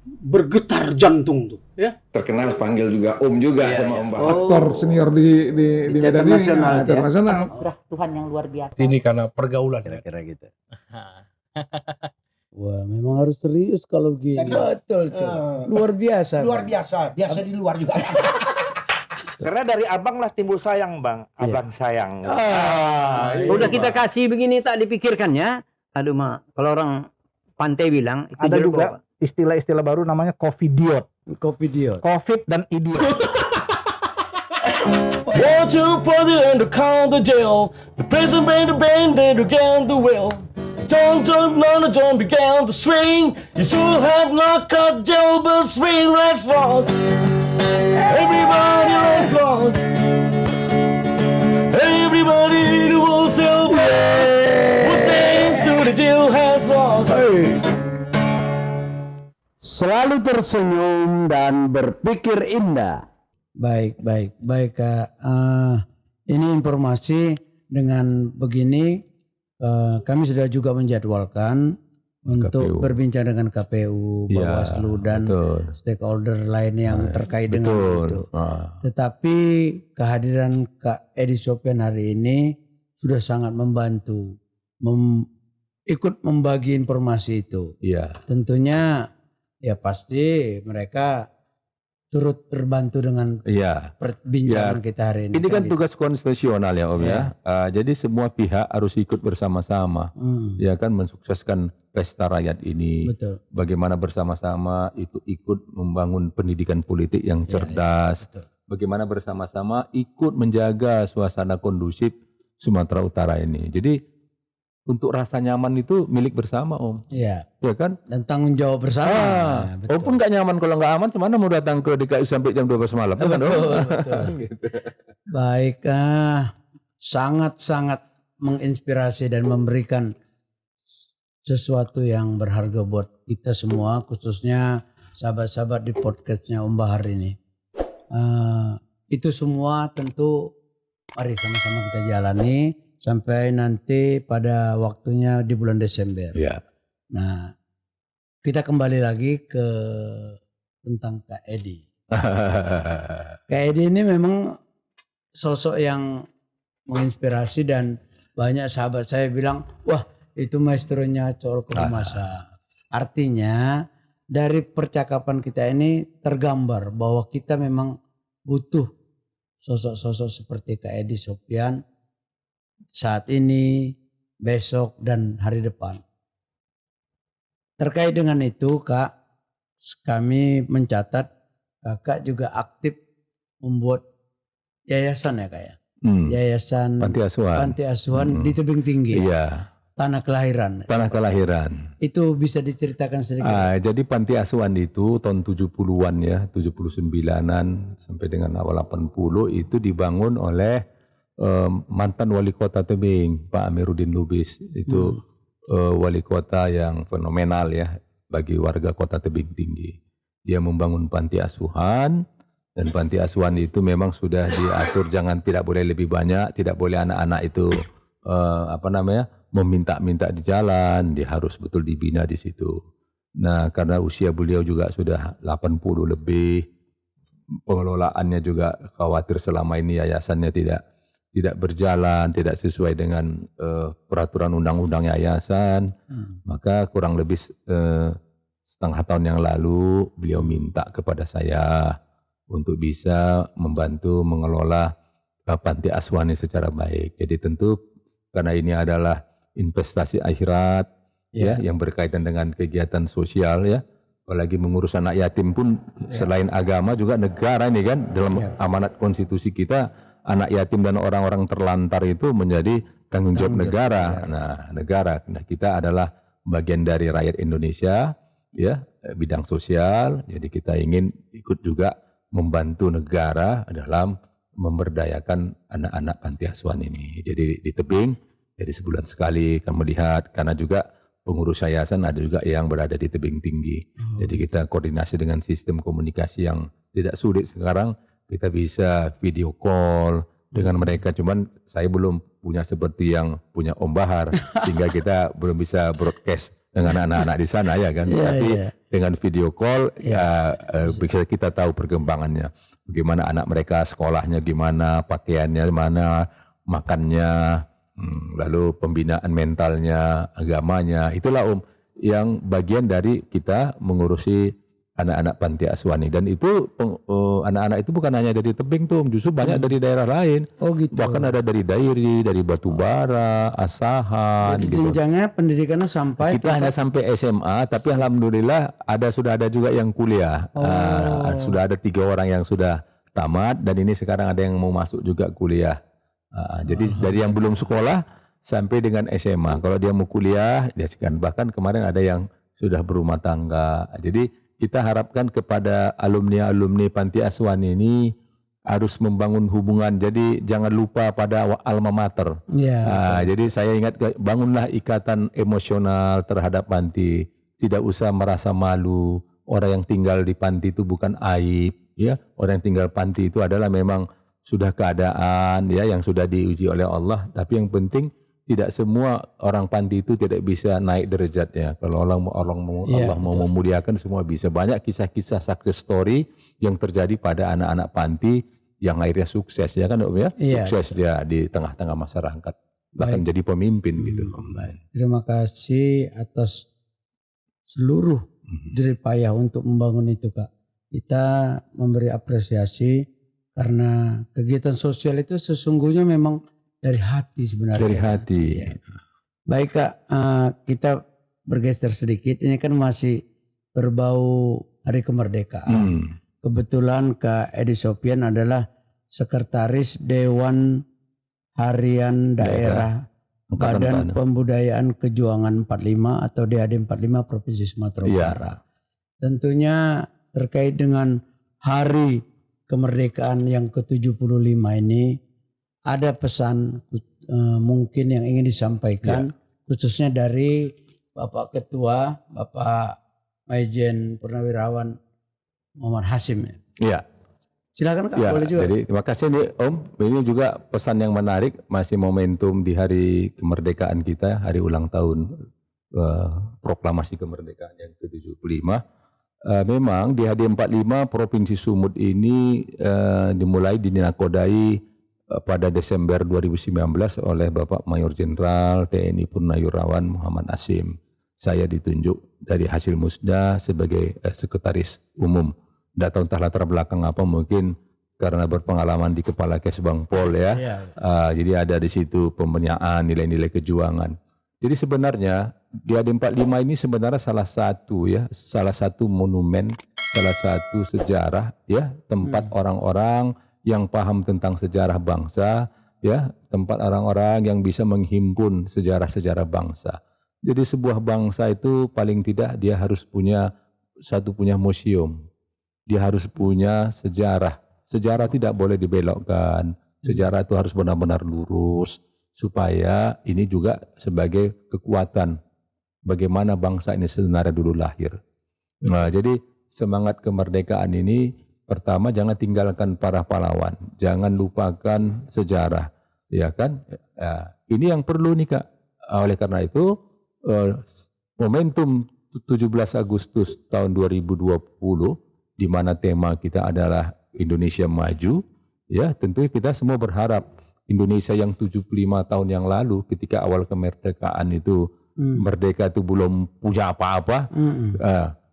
bergetar jantung tuh, ya. Terkenal panggil juga Om juga sama Om Bahar. Aktor senior di Medan ini internasional. Udah Tuhan yang luar biasa. Ini karena pergaulan kira-kira gitu. Wah, memang harus serius kalau gini. Betul tuh. Luar biasa. Luar biasa. Biasa di luar juga. Karena dari abang lah timbul sayang bang. Abang sayang. Udah kita kasih begini tak dipikirkan ya. Aduh mak, kalau orang pantai bilang itu ada juga istilah-istilah baru namanya covidiot. Covid dan idiot. Want you put it in the counter jail. The prison band the band they began to will. John began to swing. You should have not cut jail but swing restaurant. Everybody restaurant. Everybody who will sell who stands to the jailhouse law. Selalu tersenyum dan berpikir indah. Baik Kak. Ini informasi dengan begini. Kami sudah juga menjadwalkan untuk berbincang dengan KPU, Bawaslu dan stakeholder lain yang terkait dengan itu. Tetapi kehadiran Kak Edi Sopyan hari ini sudah sangat membantu, ikut membagi informasi itu. Tentunya ya pasti mereka turut terbantu dengan perbincangan kita hari ini. Ini kan tugas konstitusional ya Om ya. Jadi semua pihak harus ikut bersama-sama, ya kan, mensukseskan pesta rakyat ini. Betul. Bagaimana bersama-sama itu ikut membangun pendidikan politik yang cerdas. Bagaimana bersama-sama ikut menjaga suasana kondusif Sumatera Utara ini. Jadi untuk rasa nyaman itu milik bersama Om. Iya. Ya kan? Dan tanggung jawab bersama. Walaupun nggak nyaman, kalau nggak aman, mana mau datang ke DKI sampai jam 12 malam? Betul. Gitu. Baik, sangat-sangat menginspirasi dan memberikan sesuatu yang berharga buat kita semua, khususnya sahabat-sahabat di podcastnya Om Bahar ini. Itu semua tentu mari sama-sama kita jalani sampai nanti pada waktunya di bulan Desember. Nah, kita kembali lagi ke tentang Kak Edi. Kak Edi ini memang sosok yang menginspirasi dan banyak sahabat saya bilang, wah itu maestronya Col Kedumasa. Artinya dari percakapan kita ini tergambar bahwa kita memang butuh sosok-sosok seperti Kak Edi Sopyan saat ini, besok, dan hari depan. Terkait dengan itu Kak, kami mencatat Kakak juga aktif membuat yayasan ya Kak ya? Yayasan Panti Asuhan di Tebing Tinggi. Tanah Kelahiran. Itu bisa diceritakan sedikit? Jadi Panti Asuhan itu tahun 70-an ya, 79-an sampai dengan awal 80 itu dibangun oleh mantan wali kota Tebing, Pak Amiruddin Lubis. Itu wali kota yang fenomenal ya bagi warga kota Tebing Tinggi. Dia membangun panti asuhan, dan panti asuhan itu memang sudah diatur tidak boleh lebih banyak, tidak boleh anak-anak itu meminta-minta di jalan, dia harus betul dibina di situ. Nah, karena usia beliau juga sudah 80 lebih, pengelolaannya juga khawatir selama ini yayasannya tidak berjalan, tidak sesuai dengan peraturan undang-undang yayasan. Maka kurang lebih setengah tahun yang lalu beliau minta kepada saya untuk bisa membantu mengelola panti asuhan ini secara baik. Jadi tentu karena ini adalah investasi akhirat ya yang berkaitan dengan kegiatan sosial ya. Apalagi mengurus anak yatim pun selain agama juga negara ini kan, dalam amanat konstitusi kita anak yatim dan orang-orang terlantar itu menjadi tanggung jawab negara. Nah, kita adalah bagian dari rakyat Indonesia ya, bidang sosial. Jadi kita ingin ikut juga membantu negara dalam memberdayakan anak-anak panti asuhan ini. Jadi di Tebing, jadi sebulan sekali akan melihat, karena juga pengurus yayasan ada juga yang berada di Tebing Tinggi. Jadi kita koordinasi dengan sistem komunikasi yang tidak sulit sekarang. Kita bisa video call dengan mereka, cuman saya belum punya seperti yang punya Om Bahar sehingga kita belum bisa broadcast dengan anak-anak di sana ya kan. Tapi dengan video call bisa kita tahu perkembangannya. Bagaimana anak mereka sekolahnya gimana, pakaiannya gimana, makannya, lalu pembinaan mentalnya, agamanya. Itulah yang bagian dari kita mengurusi anak-anak panti asuhan ini. Dan itu anak-anak itu bukan hanya dari Tebing tuh, justru banyak dari daerah lain. Oh gitu. Bahkan ada dari Dairi, dari Batubara, Asahan. Jadi gitu. jenjangnya pendidikannya sampai Kita hanya sampai SMA, tapi alhamdulillah sudah ada juga yang kuliah. Sudah ada 3 orang yang sudah tamat, dan ini sekarang ada yang mau masuk juga kuliah. Jadi dari yang belum sekolah sampai dengan SMA. Kalau dia mau kuliah, dia sekian. Bahkan kemarin ada yang sudah berumah tangga. Jadi kita harapkan kepada alumni-alumni panti asuhan ini harus membangun hubungan. Jadi jangan lupa pada alma mater. Jadi saya ingat, bangunlah ikatan emosional terhadap panti. Tidak usah merasa malu. Orang yang tinggal di panti itu bukan aib. Ya, orang yang tinggal panti itu adalah memang sudah keadaan ya yang sudah diuji oleh Allah. Tapi yang penting tidak semua orang panti itu tidak bisa naik derajatnya. Kalau Allah mau memuliakan, semua bisa. Banyak kisah-kisah success story yang terjadi pada anak-anak panti yang akhirnya sukses ya kan Om ya. Sukses dia di tengah-tengah masyarakat. Bahkan jadi pemimpin gitu. Baik. Terima kasih atas seluruh jerih payah untuk membangun itu Kak. Kita memberi apresiasi karena kegiatan sosial itu sesungguhnya memang dari hati sebenarnya. Dari hati. Ya. Baik Kak, kita bergeser sedikit. Ini kan masih berbau Hari Kemerdekaan. Kebetulan Kak Edi Sofian adalah Sekretaris Dewan Harian Daerah Badan Pembudayaan Kejuangan 45 atau DAD 45 Provinsi Sumatera Utara. Tentunya terkait dengan Hari Kemerdekaan yang ke-75 ini, ada pesan mungkin yang ingin disampaikan khususnya dari Bapak Ketua, Bapak Maijen Purnawirawan Muhammad Hasim. Ya. Silakan Kak, boleh juga. Jadi terima kasih nih Om. Ini juga pesan yang menarik, masih momentum di Hari Kemerdekaan kita, hari ulang tahun proklamasi kemerdekaan yang ke-75. Memang di HD 45 Provinsi Sumut ini dimulai dinakodai pada Desember 2019 oleh Bapak Mayor Jenderal TNI Purnawirawan Muhammad Hasim. Saya ditunjuk dari hasil musda sebagai sekretaris umum. Tidak tahu entah latar belakang apa, mungkin karena berpengalaman di Kepala Kesbangpol ya. Jadi ada di situ pembinaan nilai-nilai kejuangan. Jadi sebenarnya di HD 45 ini sebenarnya salah satu monumen, salah satu sejarah ya, tempat orang-orang yang paham tentang sejarah bangsa, ya, tempat orang-orang yang bisa menghimpun sejarah-sejarah bangsa. Jadi sebuah bangsa itu paling tidak dia harus punya museum, dia harus punya sejarah. Sejarah tidak boleh dibelokkan, sejarah itu harus benar-benar lurus supaya ini juga sebagai kekuatan bagaimana bangsa ini sebenarnya dulu lahir. Nah, jadi semangat kemerdekaan ini, pertama, jangan tinggalkan para pahlawan, jangan lupakan sejarah, ya kan? Ini yang perlu nih Kak. Oleh karena itu, momentum 17 Agustus tahun 2020, di mana tema kita adalah Indonesia Maju, ya tentu kita semua berharap Indonesia yang 75 tahun yang lalu, ketika awal kemerdekaan itu, merdeka itu belum punya apa-apa.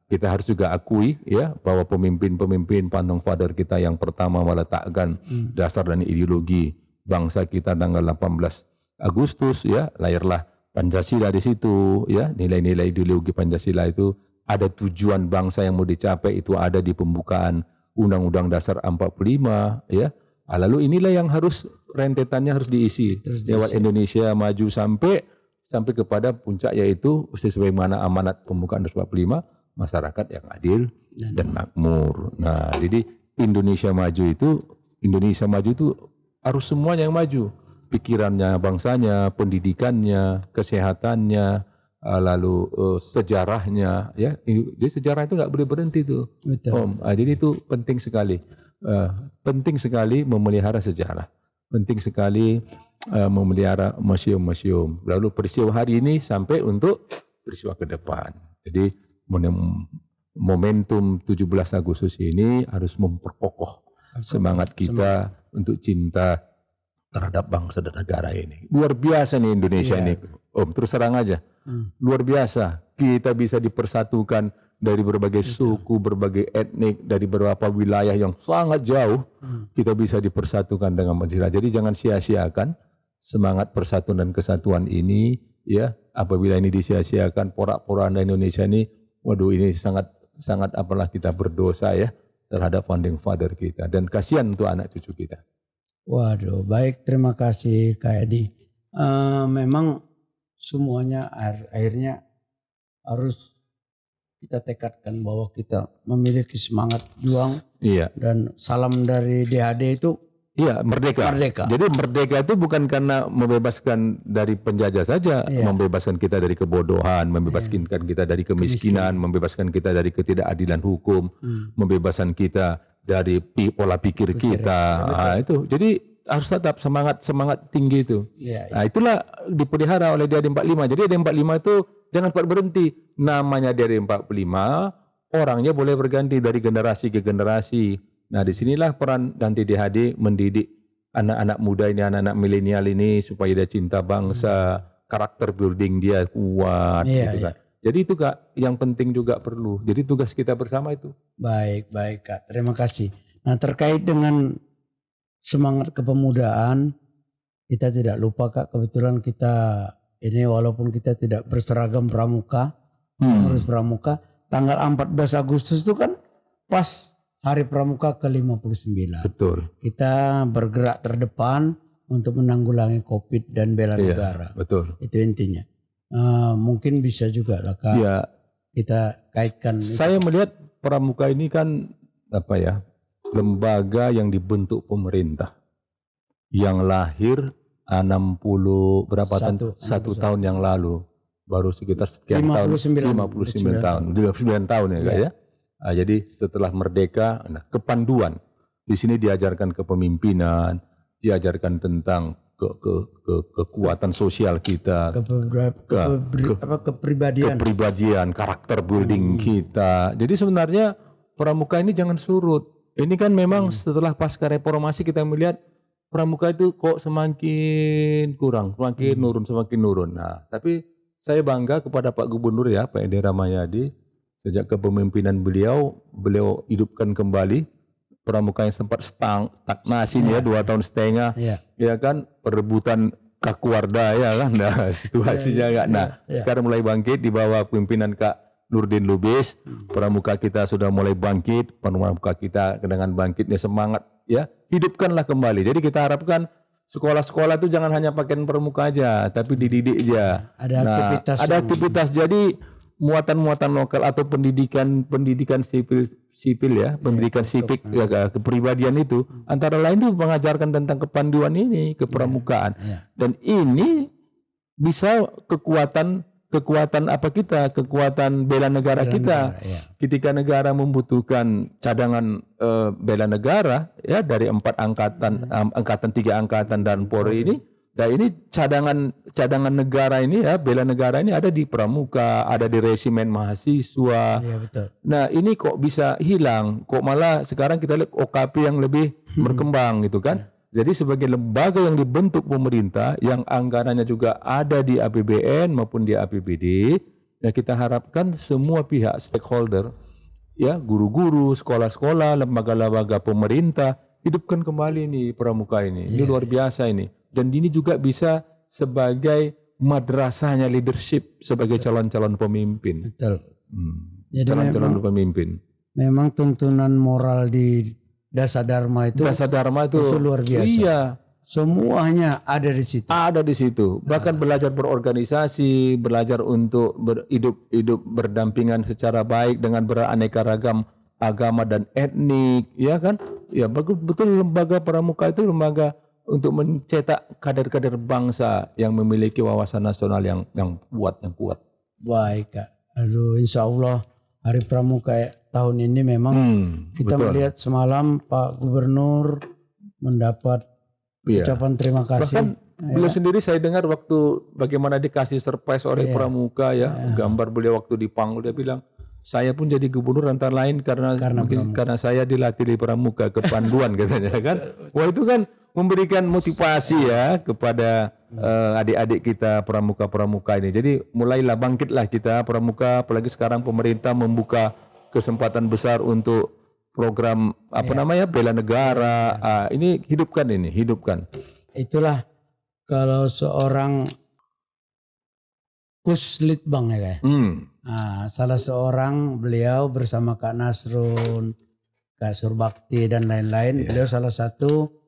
Kita harus juga akui ya bahwa pemimpin-pemimpin founding father kita yang pertama meletakkan dasar dan ideologi bangsa kita tanggal 18 Agustus ya, lahirlah Pancasila di situ ya, nilai-nilai ideologi Pancasila itu ada tujuan bangsa yang mau dicapai, itu ada di pembukaan Undang-Undang Dasar 45 ya. Lalu inilah yang harus rentetannya harus diisi lewat Indonesia Maju sampai kepada puncak, yaitu sebagaimana amanat pembukaan 45, masyarakat yang adil dan makmur. Nah, jadi Indonesia Maju itu harus semuanya yang maju. Pikirannya, bangsanya, pendidikannya, kesehatannya, lalu sejarahnya, ya. Jadi sejarah itu nggak boleh berhenti tuh. Om. Jadi itu penting sekali. Penting sekali memelihara sejarah. Penting sekali memelihara museum-museum. Lalu peristiwa hari ini sampai untuk peristiwa ke depan. Jadi momentum 17 Agustus ini harus memperkokoh semangat kita untuk cinta terhadap bangsa dan negara ini. Luar biasa nih Indonesia ini. Om, terus terang aja. Luar biasa. Kita bisa dipersatukan dari berbagai suku, berbagai etnik, dari beberapa wilayah yang sangat jauh. Kita bisa dipersatukan dengan Pancasila. Jadi jangan sia-siakan semangat persatuan dan kesatuan ini, ya. Apabila ini disia-siakan, porak-poranda Indonesia ini, waduh, ini sangat apalah kita berdosa ya terhadap founding father kita, dan kasihan untuk anak cucu kita. Waduh, baik, terima kasih Kak Edi. Memang semuanya akhirnya harus kita tekadkan bahwa kita memiliki semangat juang. Iya. Dan salam dari DHD itu merdeka. Jadi merdeka itu bukan karena membebaskan dari penjajah saja, membebaskan kita dari kebodohan, membebaskan kita dari kemiskinan, membebaskan kita dari ketidakadilan hukum, membebaskan kita dari pola pikir kita. Nah, itu. Jadi harus tetap semangat tinggi itu. Nah, itulah dipelihara oleh DHD 45. Jadi DHD 45 itu jangan cepat berhenti. Namanya DHD 45, orangnya boleh berganti dari generasi ke generasi. Nah, disinilah peran nanti DHD mendidik anak-anak muda ini, anak-anak milenial ini supaya dia cinta bangsa, karakter building dia kuat, gitu kan. Jadi itu Kak, yang penting juga perlu. Jadi tugas kita bersama itu. Baik Kak, terima kasih. Nah, terkait dengan semangat kepemudaan, kita tidak lupa Kak, kebetulan kita ini walaupun kita tidak berseragam pramuka, harus pramuka, tanggal 14 Agustus itu kan pas Hari Pramuka ke-59. Betul. Kita bergerak terdepan untuk menanggulangi COVID dan bela negara. Betul. Itu intinya. Mungkin bisa juga lah Kak. Ya. Kita kaitkan. Saya melihat Pramuka ini kan lembaga yang dibentuk pemerintah, yang lahir 61 tahun yang lalu, baru sekitar sekian 59 tahun ya Kak ya. Jadi setelah merdeka, kepanduan di sini diajarkan kepemimpinan, diajarkan tentang kekuatan sosial kita, kepribadian, karakter building kita. Jadi sebenarnya Pramuka ini jangan surut. Ini kan memang setelah pasca reformasi kita melihat Pramuka itu kok semakin kurang, semakin nurun. Nah, tapi saya bangga kepada Pak Gubernur ya, Pak Edi Rahmayadi. Sejak kepemimpinan beliau hidupkan kembali Pramuka yang sempat stagnasi 2 tahun setengah, ya kan, perebutan Kakuarda ya kan, nah situasinya sekarang mulai bangkit di bawah pimpinan Kak Nurdin Lubis. Pramuka kita sudah mulai bangkit, pramuka kita dengan bangkitnya semangat ya, hidupkanlah kembali. Jadi kita harapkan sekolah-sekolah itu jangan hanya pakaian pramuka aja, tapi dididik aja. Ada aktivitas. Jadi muatan-muatan lokal atau pendidikan sipil ya, pendidikan sipik kepribadian itu antara lain itu mengajarkan tentang kepanduan ini, kepramukaan. Dan ini bisa kekuatan kekuatan bela negara kita. Ketika negara membutuhkan cadangan bela negara ya dari 4 angkatan, 3 angkatan dan Polri ini. Nah ini cadangan negara ini ya, bela negara ini ada di Pramuka, ada di resimen mahasiswa. Iya, betul. Nah ini kok bisa hilang, kok malah sekarang kita lihat OKP yang lebih berkembang gitu kan. Jadi sebagai lembaga yang dibentuk pemerintah, yang anggarannya juga ada di APBN maupun di APBD, ya kita harapkan semua pihak stakeholder, ya guru-guru, sekolah-sekolah, lembaga-lembaga pemerintah, hidupkan kembali nih Pramuka ini. Ini luar biasa ini. Dan ini juga bisa sebagai madrasahnya leadership sebagai calon-calon pemimpin. Betul. Jadi calon-calon pemimpin. Memang tuntunan moral di Dasa Dharma itu luar biasa. Iya. Semuanya ada di situ. Ada di situ. Bahkan belajar berorganisasi, belajar untuk hidup berdampingan secara baik dengan beraneka ragam agama dan etnik, ya kan? Ya betul lembaga Pramuka itu lembaga untuk mencetak kader-kader bangsa yang memiliki wawasan nasional yang kuat. Baik Kak. Aduh, insya Allah Hari Pramuka tahun ini memang kita melihat semalam Pak Gubernur mendapat ucapan terima kasih. Bahkan beliau sendiri saya dengar waktu bagaimana dikasih surprise oleh Pramuka ya, gambar beliau waktu di panggung dia bilang, saya pun jadi gubernur antara lain karena saya dilatih di Pramuka, kepanduan katanya kan. Wah itu kan memberikan motivasi ya kepada adik-adik kita pramuka-pramuka ini. Jadi mulailah bangkitlah kita pramuka, apalagi sekarang pemerintah membuka kesempatan besar untuk program bela negara. Ini hidupkan. Itulah kalau seorang Puslitbang ya kayak. Salah seorang beliau bersama Kak Nasrun, Kak Surbakti dan lain-lain. Beliau salah satu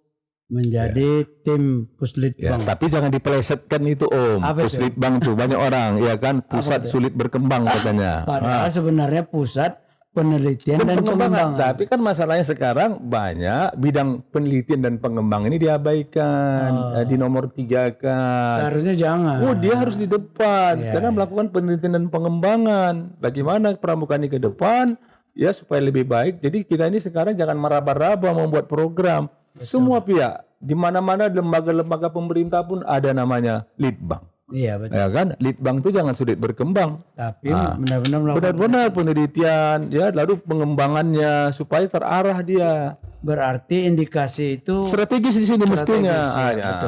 menjadi tim Puslitbang. Tapi jangan dipelesetkan itu Puslitbang tuh banyak orang ya kan, pusat sulit berkembang katanya. Padahal sebenarnya pusat penelitian dan pengembangan. Tapi kan masalahnya sekarang banyak bidang penelitian dan pengembangan ini diabaikan, di nomor 3 kan. Seharusnya jangan. Dia harus di depan karena melakukan penelitian dan pengembangan. Bagaimana pramuka ini ke depan ya supaya lebih baik. Jadi kita ini sekarang jangan meraba-raba membuat program. Semua pihak di mana-mana lembaga-lembaga pemerintah pun ada namanya litbang. Iya betul. Ya kan, litbang itu jangan sulit berkembang. Tapi benar-benar penelitian ya, lalu pengembangannya supaya terarah dia. Berarti indikasi itu strategis di sini mestinya.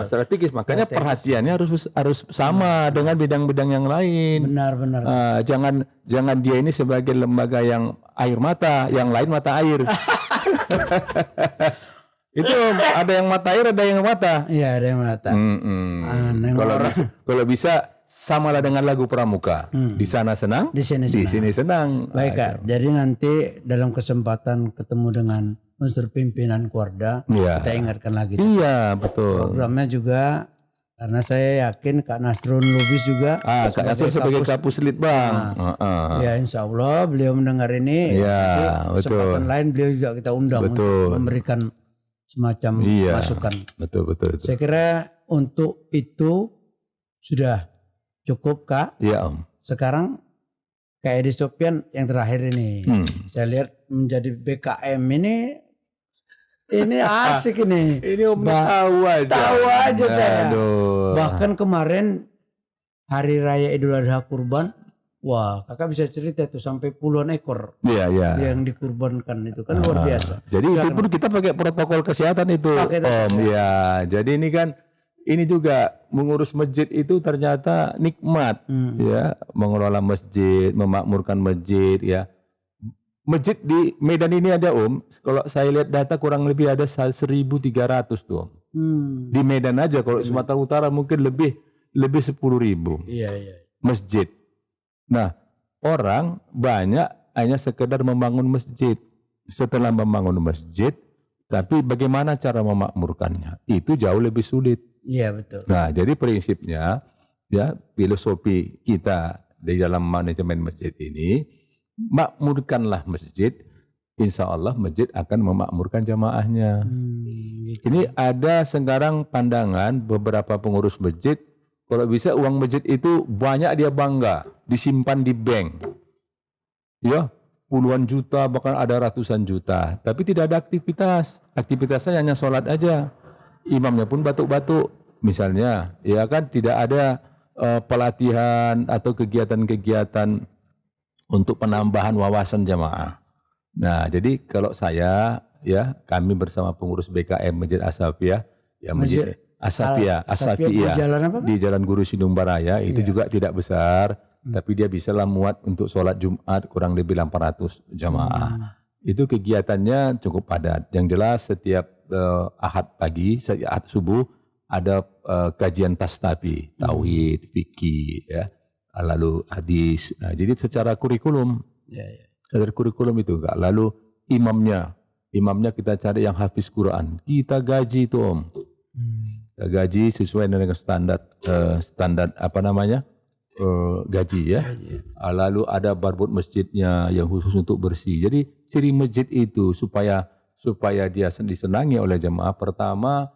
Strategis. Makanya perhatiannya harus sama dengan bidang-bidang yang lain. Benar-benar. Jangan dia ini sebagai lembaga yang air mata, yang lain mata air. Itu ada yang mata air, ada yang mata. Iya, ada yang mata. Kalau bisa samalah dengan lagu Pramuka. Di sana senang, di sini senang. Baik Kak, jadi nanti dalam kesempatan ketemu dengan unsur pimpinan Kuarda, kita ingatkan lagi. Iya, betul. Programnya juga karena saya yakin Kak Nasrun Lubis juga Kak Nasrun sebagai Kapus Litbang. Ya insya Allah beliau mendengar ini. Iya, kesempatan lain beliau juga kita undang untuk memberikan semacam masukan. Betul. Saya kira untuk itu sudah cukup Kak. Iya Om. Sekarang Kak Edi Sopyan yang terakhir ini. Saya lihat menjadi BKM ini asik ini. Ini Om tahu aja saya. Bahkan kemarin Hari Raya Idul Adha kurban. Wah, kakak bisa cerita itu sampai puluhan ekor yang dikurbankan itu kan luar biasa. Jadi itu pun kita pakai protokol kesehatan itu, Om. Ya, jadi ini kan juga mengurus masjid itu ternyata nikmat, ya, mengelola masjid, memakmurkan masjid, ya. Masjid di Medan ini ada Om, kalau saya lihat data kurang lebih ada 1.300 tuh Om. Di Medan aja, kalau Sumatera Utara mungkin lebih 10.000 masjid. Nah, orang banyak hanya sekedar membangun masjid. Setelah membangun masjid, tapi bagaimana cara memakmurkannya? Itu jauh lebih sulit. Iya, betul. Nah, jadi prinsipnya ya filosofi kita di dalam manajemen masjid ini, makmurkanlah masjid, insya Allah masjid akan memakmurkan jamaahnya. Ini ada sekarang pandangan beberapa pengurus masjid, kalau bisa uang masjid itu banyak dia bangga, disimpan di bank. Ya, puluhan juta, bahkan ada ratusan juta. Tapi tidak ada aktivitas. Aktivitasnya hanya sholat aja. Imamnya pun batuk-batuk. Misalnya, ya kan tidak ada pelatihan atau kegiatan-kegiatan untuk penambahan wawasan jamaah. Nah, jadi kalau saya, ya kami bersama pengurus BKM Masjid Asafiyah, ya Masjid Asafiyah di Jalan Guru Sidung Baraya itu juga tidak besar, tapi dia bisa lah muat untuk sholat Jumat kurang lebih 800 jamaah. Itu kegiatannya cukup padat. Yang jelas setiap Ahad pagi, setiap Ahad subuh ada kajian tasnafi, tauhid, fikih, ya, lalu hadis. Nah, jadi secara kurikulum, secara kurikulum itu enggak. Lalu imamnya kita cari yang hafiz Quran, kita gaji itu Om. Gaji sesuai dengan standar apa namanya gaji ya. Lalu ada barbot masjidnya yang khusus untuk bersih. Jadi ciri masjid itu supaya dia disenangi oleh jemaah, pertama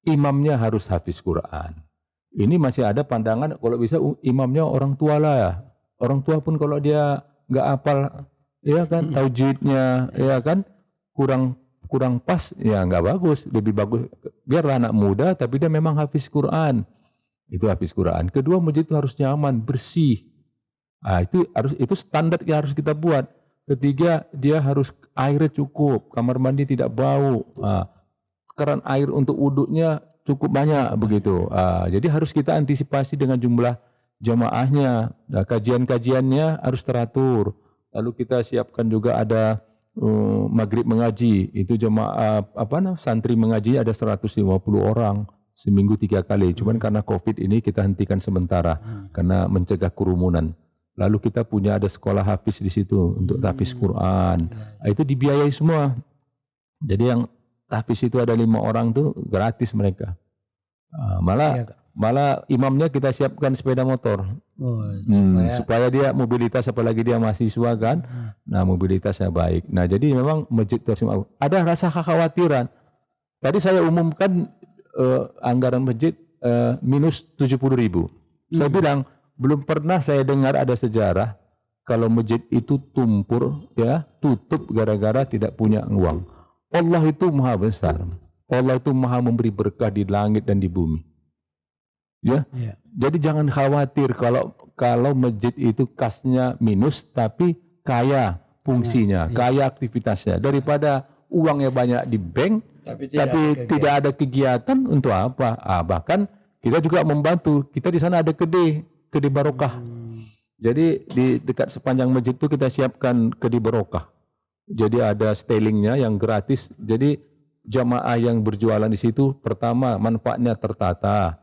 imamnya harus hafiz Quran. Ini masih ada pandangan kalau bisa imamnya orang tua lah ya. Orang tua pun kalau dia nggak hafal ya kan taujidnya ya kan kurang pas, ya nggak bagus. Lebih bagus biarlah anak muda tapi dia memang hafiz Quran. Itu hafiz Quran. Kedua, masjid itu harus nyaman, bersih. Itu standar yang harus kita buat. Ketiga, dia harus airnya cukup, kamar mandi tidak bau. Keran air untuk wuduknya cukup banyak begitu. Jadi harus kita antisipasi dengan jumlah jamaahnya. Kajian-kajiannya harus teratur. Lalu kita siapkan juga ada maghrib mengaji. Itu jamaah santri mengaji ada 150 orang seminggu 3 kali. Cuman karena COVID ini kita hentikan sementara karena mencegah kerumunan. Lalu kita punya ada sekolah hafiz di situ untuk tahfiz Quran. Itu dibiayai semua. Jadi yang tahfiz itu ada 5 orang tuh gratis mereka. Malah imamnya kita siapkan sepeda motor. Supaya dia mobilitas, apalagi dia mahasiswa kan. Nah, mobilitasnya baik. Nah, jadi memang masjid ada rasa kekhawatiran. Tadi saya umumkan anggaran masjid minus 70.000. Saya bilang belum pernah saya dengar ada sejarah kalau masjid itu tumpur tutup gara-gara tidak punya uang. Allah itu maha besar. Allah itu maha memberi berkah di langit dan di bumi. Jadi jangan khawatir kalau masjid itu kasnya minus tapi kaya fungsinya, kaya aktivitasnya, daripada uangnya banyak di bank tapi tidak ada kegiatan untuk apa? Bahkan kita juga membantu. Kita di sana ada kedai barokah. Jadi di dekat sepanjang masjid itu kita siapkan kedai barokah. Jadi ada stylingnya yang gratis. Jadi jamaah yang berjualan di situ pertama manfaatnya tertata,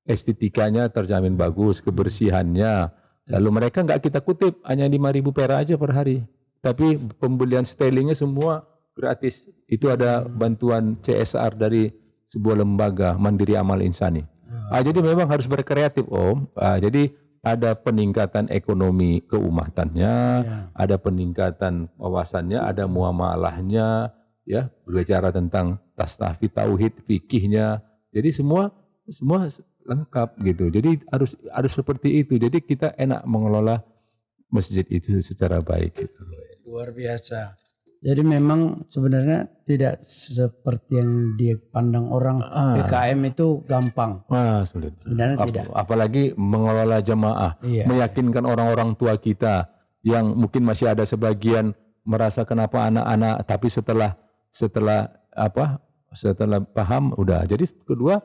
estetikanya terjamin bagus, kebersihannya. Lalu mereka nggak kita kutip, hanya 5.000 perak aja per hari. Tapi pembelian stylingnya semua gratis. Itu ada bantuan CSR dari sebuah lembaga Mandiri Amal Insani. Jadi memang harus berkreatif Om. Jadi ada peningkatan ekonomi keumatannya, ada peningkatan wawasannya, ada muamalahnya, berbicara tentang tasawuf, tauhid, fikihnya. Jadi semua lengkap gitu. Jadi harus seperti itu. Jadi kita enak mengelola masjid itu secara baik. Gitu. Luar biasa. Jadi memang sebenarnya tidak seperti yang dipandang orang PKM itu gampang. Sulit. Sebenarnya tidak. Apalagi mengelola jamaah, meyakinkan orang-orang tua kita yang mungkin masih ada sebagian merasa kenapa anak-anak, tapi setelah paham udah. Jadi kedua,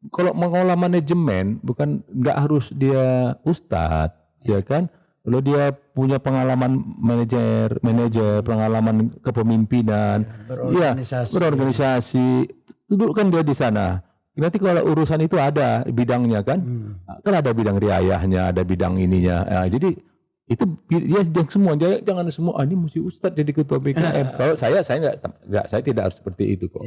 kalau mengelola manajemen bukan nggak harus dia ustadz, ya kan? Kalau dia punya pengalaman manajer, pengalaman kepemimpinan, berorganisasi, dudukkan dia di sana. Nanti kalau urusan itu ada bidangnya kan, kan ada bidang riayahnya, ada bidang ininya. Jadi itu dia semua, jangan semua ini mesti ustadz jadi ketua BKM. Kalau saya tidak harus seperti itu kok.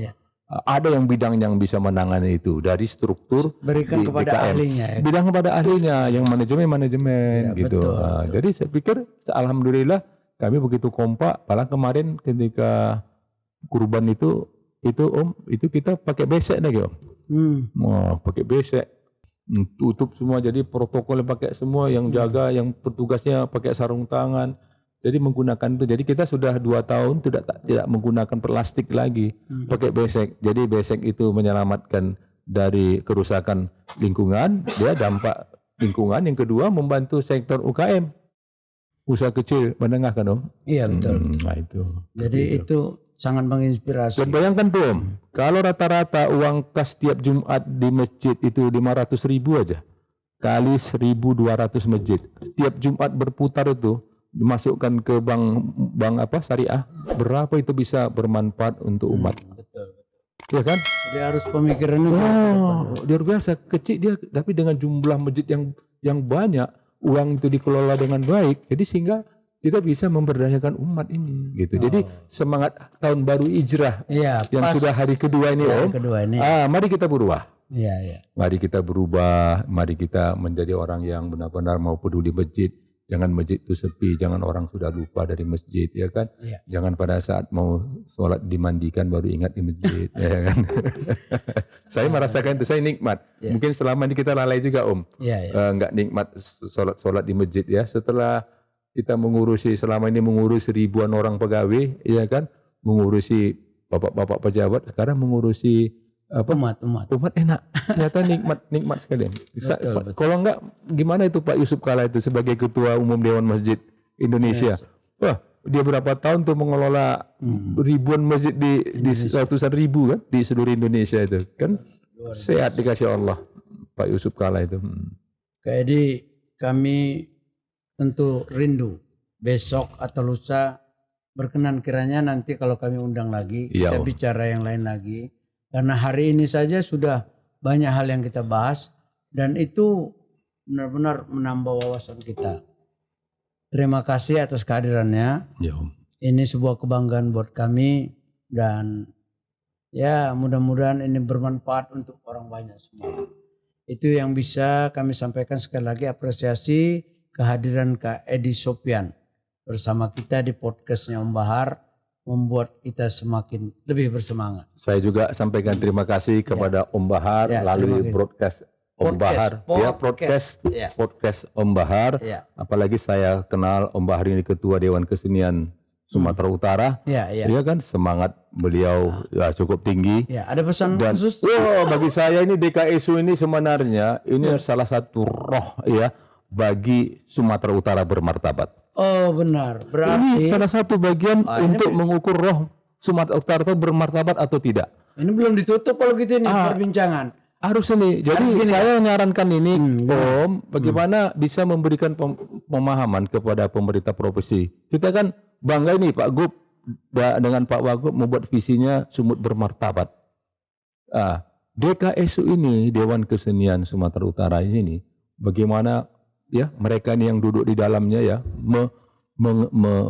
Ada yang bidang yang bisa menangani itu dari struktur berikan kepada BKM. Ahlinya bidang kepada ahlinya yang manajemen gitu. Jadi saya pikir alhamdulillah kami begitu kompak. Malah kemarin ketika kurban itu Om, itu kita pakai besek lagi Om. Pakai besek, tutup semua, jadi protokolnya pakai semua, yang jaga, yang petugasnya pakai sarung tangan. Jadi menggunakan itu. Jadi kita sudah 2 tahun tidak menggunakan plastik lagi, pakai besek. Jadi besek itu menyelamatkan dari kerusakan lingkungan, dia dampak lingkungan. Yang kedua membantu sektor UKM, usaha kecil menengah kan Om? Iya betul. Nah itu. Jadi itu sangat menginspirasi. Dan bayangkan tuh Om, kalau rata-rata uang kas tiap Jumat di masjid itu 500.000 aja, kali 1.200 masjid, setiap Jumat berputar itu dimasukkan ke bank syariah, berapa itu bisa bermanfaat untuk umat. Betul. Ya kan? Dia harus pemikirannya luar biasa, kecil dia tapi dengan jumlah masjid yang banyak, uang itu dikelola dengan baik, jadi sehingga kita bisa memberdayakan umat ini gitu. Jadi semangat tahun baru hijrah yang sudah hari kedua ini Om. Mari kita berubah. Mari kita berubah, mari kita menjadi orang yang benar-benar mau peduli masjid. Jangan masjid itu sepi, jangan orang sudah lupa dari masjid, ya kan? Jangan pada saat mau sholat dimandikan baru ingat di masjid, ya kan? Saya merasakan itu, saya nikmat. Mungkin selama ini kita lalai juga Om, nggak nikmat sholat di masjid ya. Setelah kita selama ini mengurus ribuan orang pegawai, ya kan? Mengurusi bapak-bapak pejabat, sekarang mengurusi umat enak. Ternyata nikmat sekalian. Betul. Kalau enggak gimana itu Pak Yusuf Kala itu sebagai Ketua Umum Dewan Masjid Indonesia. Wah, dia berapa tahun tuh mengelola ribuan masjid di ratusan ribu kan di seluruh Indonesia itu kan. Sehat dikasih Allah Pak Yusuf Kala itu. Jadi kami tentu rindu besok atau lusa berkenan kiranya nanti kalau kami undang lagi kita bicara yang lain lagi, karena hari ini saja sudah banyak hal yang kita bahas dan itu benar-benar menambah wawasan kita. Terima kasih atas kehadirannya. Ya Om. Ini sebuah kebanggaan buat kami dan ya mudah-mudahan ini bermanfaat untuk orang banyak semua. Itu yang bisa kami sampaikan. Sekali lagi apresiasi kehadiran Kak Edi Sopyan bersama kita di podcastnya Om Bahar, membuat kita semakin lebih bersemangat. Saya juga sampaikan terima kasih kepada Om Bahar melalui broadcast Om Bahar, podcast Om Bahar. Apalagi saya kenal Om Bahar ini Ketua Dewan Kesenian Sumatera Utara. Iya kan, semangat beliau cukup tinggi. Ada pesan khusus? Bagi saya ini DKSU ini sebenarnya ini salah satu roh ya bagi Sumatera Utara bermartabat. Oh benar, berarti ini salah satu bagian untuk mengukur roh Sumatera Utara itu bermartabat atau tidak. Ini belum ditutup kalau gitu ini perbincangan. Harus ini. Jadi saya menyarankan ini Om, bagaimana bisa memberikan pemahaman kepada pemerintah provinsi. Kita kan bangga ini Pak Gub dengan Pak Wagub membuat visinya Sumut bermartabat. DKSU ini Dewan Kesenian Sumatera Utara ini bagaimana ya mereka ini yang duduk di dalamnya ya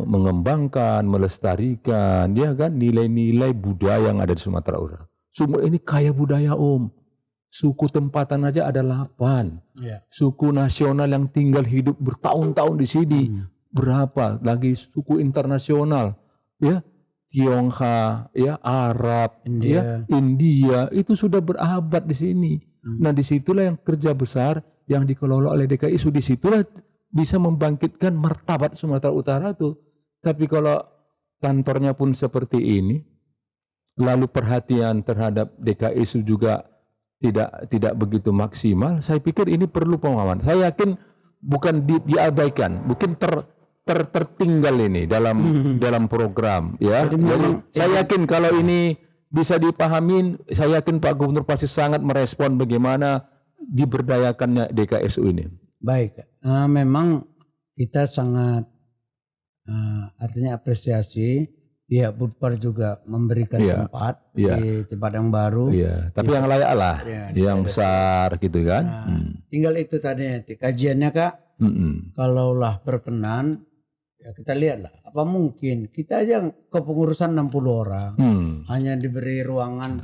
mengembangkan, melestarikan ya kan nilai-nilai budaya yang ada di Sumatera Utara. Sumut ini kaya budaya Om. Suku tempatan aja ada 8. Suku nasional yang tinggal hidup bertahun-tahun di sini. Berapa lagi suku internasional ya, Tionghoa ya, Arab India itu sudah berabad di sini. Nah disitulah yang kerja besar yang dikelola oleh DKSU, disitulah bisa membangkitkan martabat Sumatera Utara tuh. Tapi kalau kantornya pun seperti ini, lalu perhatian terhadap DKSU juga tidak begitu maksimal, saya pikir ini perlu pemahaman. Saya yakin bukan diabaikan, mungkin tertinggal ini dalam program ya. Jadi saya yakin kalau ini bisa dipahamin, saya yakin Pak Gubernur pasti sangat merespon bagaimana diberdayakannya DKSU ini. Baik, memang kita sangat artinya apresiasi. Ya, Budpar juga memberikan tempat di tempat yang baru. Tapi yang layak lah, yang besar gitu kan. Tinggal itu tadi nanti kajiannya Kak. Kalaulah berkenan, ya kita lihatlah. Apa mungkin kita aja kepengurusan 60 orang, hanya diberi ruangan,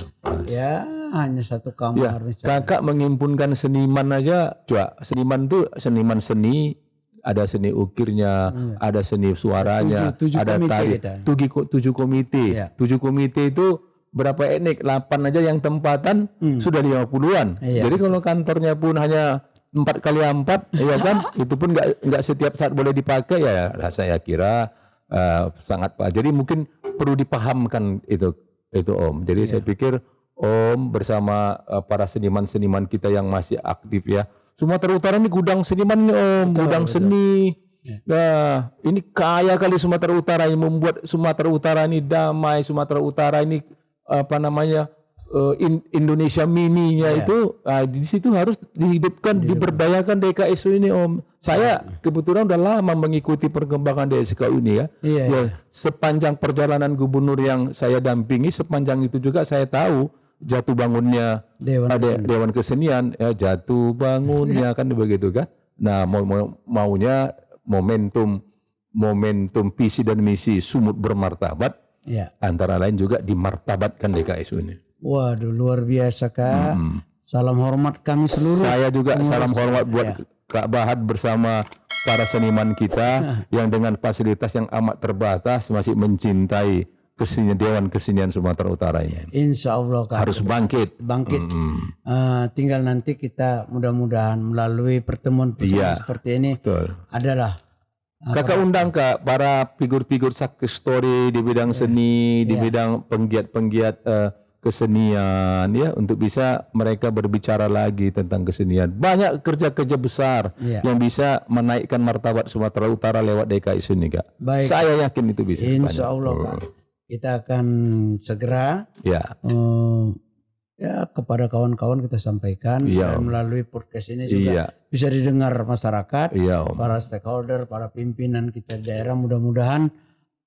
ya hanya satu kamar. Kakak menghimpunkan seniman aja, coba seniman tuh seniman seni. Ada seni ukirnya, ada seni suaranya, ada tari. 7 komite. 7 komite itu berapa etnik? 8 aja yang tempatan sudah 50-an. Jadi kalau kantornya pun hanya 4x4, ya kan? Itu pun nggak setiap saat boleh dipakai ya. Saya kira sangat Pak. Jadi mungkin perlu dipahamkan itu Om. Jadi saya pikir Om bersama para seniman-seniman kita yang masih aktif ya. Sumatera Utara ini gudang seniman nih Om, gudang seni. Nah, ini kaya kali Sumatera Utara yang membuat Sumatera Utara ini damai, Sumatera Utara ini Indonesia mininya itu di situ harus dihidupkan, diberdayakan DKSU ini Om. Saya kebetulan udah lama mengikuti perkembangan DSKU ini ya. Sepanjang perjalanan gubernur yang saya dampingi, sepanjang itu juga saya tahu jatuh bangunnya Dewan Kesenian ya, jatuh bangunnya kan begitu kan. Nah maunya momentum visi dan misi Sumut bermartabat antara lain juga dimartabatkan DKSU ini. Waduh luar biasa Kak. Salam hormat kami seluruh. Saya juga salam hormat buat Kak Bahar bersama para seniman kita yang dengan fasilitas yang amat terbatas masih mencintai kesenian Dewan Kesenian Sumatera Utara ini. Insya Allah Kak. Harus bangkit. Tinggal nanti kita mudah-mudahan melalui pertemuan seperti ini adalah Kakak undang Kak para figur-figur success story di bidang seni, di bidang penggiat-penggiat kesenian ya, untuk bisa mereka berbicara lagi tentang kesenian. Banyak kerja-kerja besar yang bisa menaikkan martabat Sumatera Utara lewat DKI Seni, Kak. Baik. Saya yakin itu bisa. Insya Allah, Kak. Kita akan segera ya kepada kawan-kawan kita sampaikan dan melalui podcast ini juga bisa didengar masyarakat, para stakeholder, para pimpinan kita di daerah, mudah-mudahan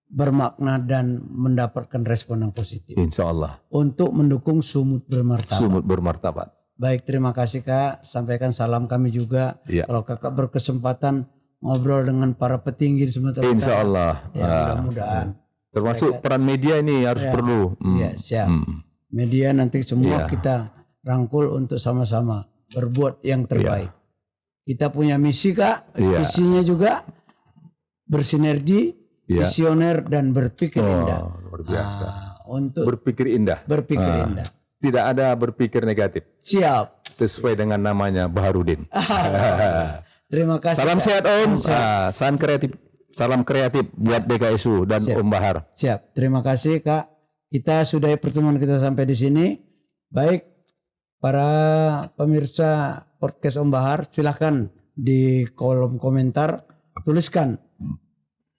bermakna dan mendapatkan respon yang positif. Insya Allah. Untuk mendukung Sumut Bermartabat. Sumut Bermartabat. Baik, terima kasih Kak. Sampaikan salam kami juga. Kalau Kakak berkesempatan ngobrol dengan para petinggi di Sumatera Utara. Insya Allah. Ya, mudah-mudahan. Termasuk peran media ini harus perlu. Ya, siap. Media nanti semua kita rangkul untuk sama-sama berbuat yang terbaik. Kita punya misi, Kak. Misinya juga bersinergi, visioner dan berpikir indah. Luar biasa. Untuk berpikir indah. Berpikir indah. Tidak ada berpikir negatif. Siap. Sesuai dengan namanya Baharudin. Terima kasih. Salam Kak. sehat Om. Salam kreatif buat DKSU dan Om Bahar. Siap. Terima kasih Kak. Kita sudahi pertemuan kita sampai di sini. Baik para pemirsa podcast Om Bahar, silahkan di kolom komentar tuliskan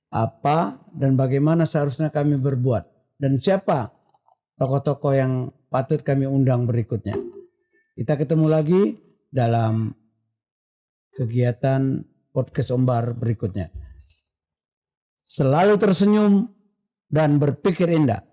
apa dan bagaimana seharusnya kami berbuat dan siapa tokoh-tokoh yang patut kami undang berikutnya. Kita ketemu lagi dalam kegiatan podcast Om Bahar berikutnya. Selalu tersenyum dan berpikir indah.